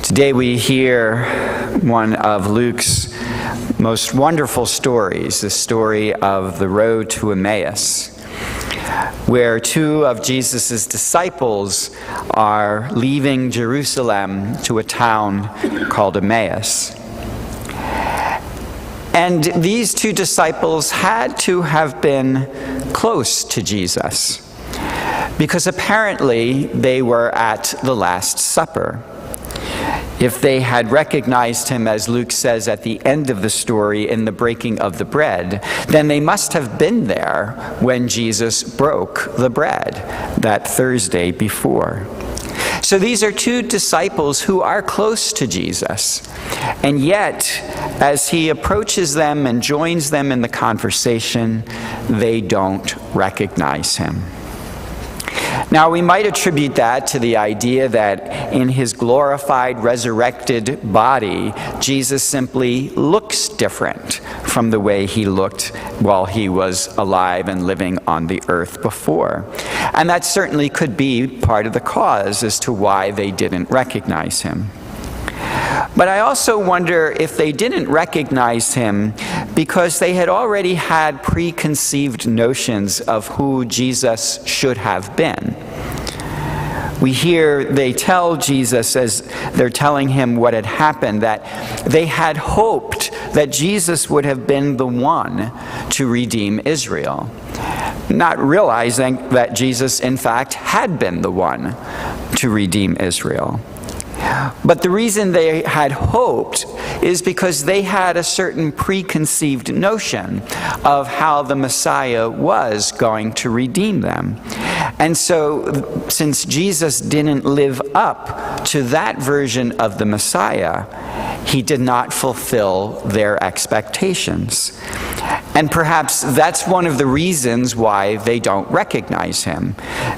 Today we hear one of Luke's most wonderful stories, the story of the road to Emmaus, where two of Jesus' disciples are leaving Jerusalem to a town called Emmaus. And these two disciples had to have been close to Jesus, because apparently they were at the Last Supper. If they had recognized him, as Luke says at the end of the story, in the breaking of the bread, then they must have been there when Jesus broke the bread that Thursday before. So these are two disciples who are close to Jesus. And yet, as he approaches them and joins them in the conversation, they don't recognize him. Now, we might attribute that to the idea that in his glorified, resurrected body, Jesus simply looks different from the way he looked while he was alive and living on the earth before. And that certainly could be part of the cause as to why they didn't recognize him. But I also wonder if they didn't recognize him because they had already had preconceived notions of who Jesus should have been. We hear they tell Jesus, as they're telling him what had happened, that they had hoped that Jesus would have been the one to redeem Israel, not realizing that Jesus, in fact, had been the one to redeem Israel. But the reason they had hoped is because they had a certain preconceived notion of how the Messiah was going to redeem them. And so, since Jesus didn't live up to that version of the Messiah, he did not fulfill their expectations. And perhaps that's one of the reasons why they don't recognize him,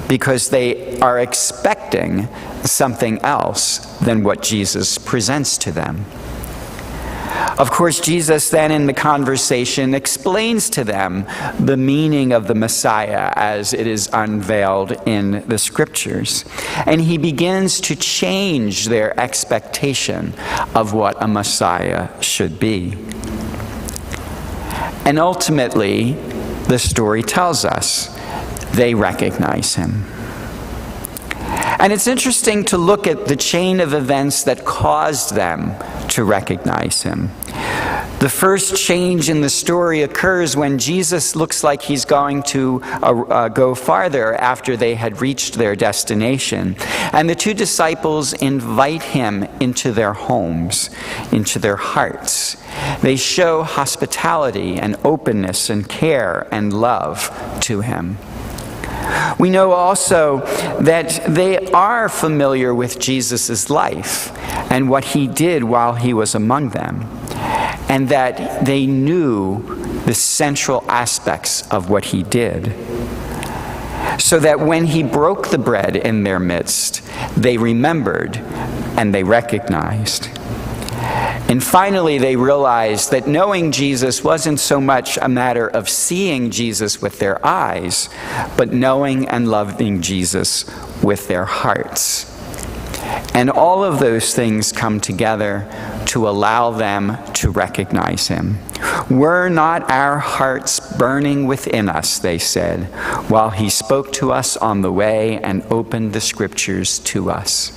because they are expecting something else than what Jesus presents to them. Of course, Jesus then in the conversation explains to them the meaning of the Messiah as it is unveiled in the Scriptures. And he begins to change their expectation of what a Messiah should be. And ultimately, the story tells us they recognize him. And it's interesting to look at the chain of events that caused them to recognize him. The first change in the story occurs when Jesus looks like he's going to go farther after they had reached their destination. And the two disciples invite him into their homes, into their hearts. They show hospitality and openness and care and love to him. We know also that they are familiar with Jesus' life and what he did while he was among them, and that they knew the central aspects of what he did, so that when he broke the bread in their midst, they remembered and they recognized. And finally, they realized that knowing Jesus wasn't so much a matter of seeing Jesus with their eyes, but knowing and loving Jesus with their hearts. And all of those things come together to allow them to recognize him. "Were not our hearts burning within us," they said, "while he spoke to us on the way and opened the Scriptures to us?"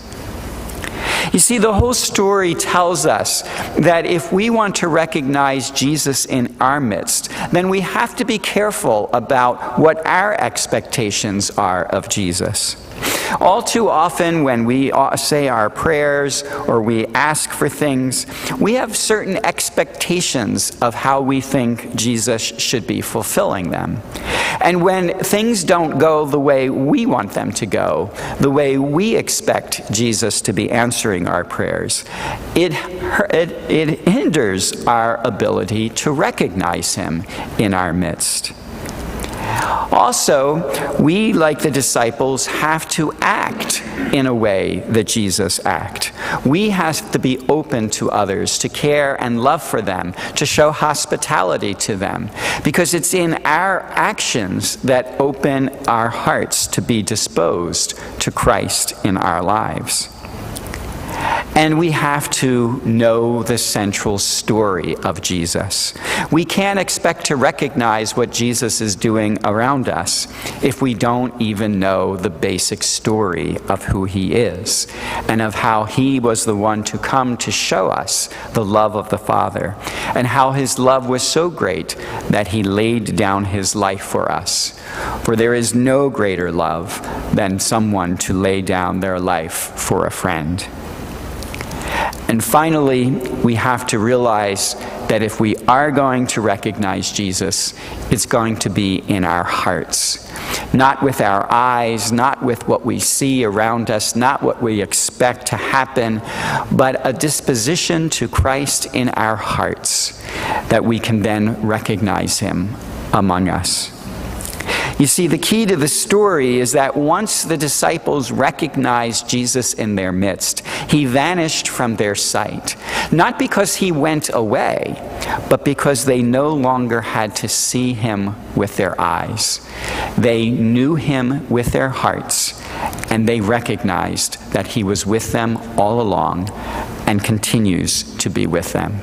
You see, the whole story tells us that if we want to recognize Jesus in our midst, then we have to be careful about what our expectations are of Jesus. All too often when we say our prayers or we ask for things, we have certain expectations of how we think Jesus should be fulfilling them. And when things don't go the way we want them to go, the way we expect Jesus to be answering our prayers, it hinders our ability to recognize him in our midst. Also, we, like the disciples, have to act in a way that Jesus acted. We have to be open to others, to care and love for them, to show hospitality to them, because it's in our actions that open our hearts to be disposed to Christ in our lives. And we have to know the central story of Jesus. We can't expect to recognize what Jesus is doing around us if we don't even know the basic story of who he is and of how he was the one to come to show us the love of the Father, and how his love was so great that he laid down his life for us. For there is no greater love than someone to lay down their life for a friend. And finally, we have to realize that if we are going to recognize Jesus, it's going to be in our hearts. Not with our eyes, not with what we see around us, not what we expect to happen, but a disposition to Christ in our hearts, that we can then recognize him among us. You see, the key to the story is that once the disciples recognized Jesus in their midst, he vanished from their sight. Not because he went away, but because they no longer had to see him with their eyes. They knew him with their hearts, and they recognized that he was with them all along and continues to be with them.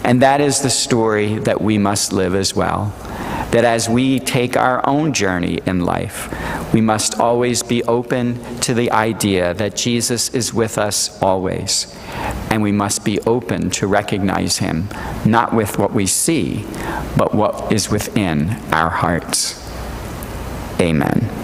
And that is the story that we must live as well. That as we take our own journey in life, we must always be open to the idea that Jesus is with us always. And we must be open to recognize him, not with what we see, but what is within our hearts. Amen.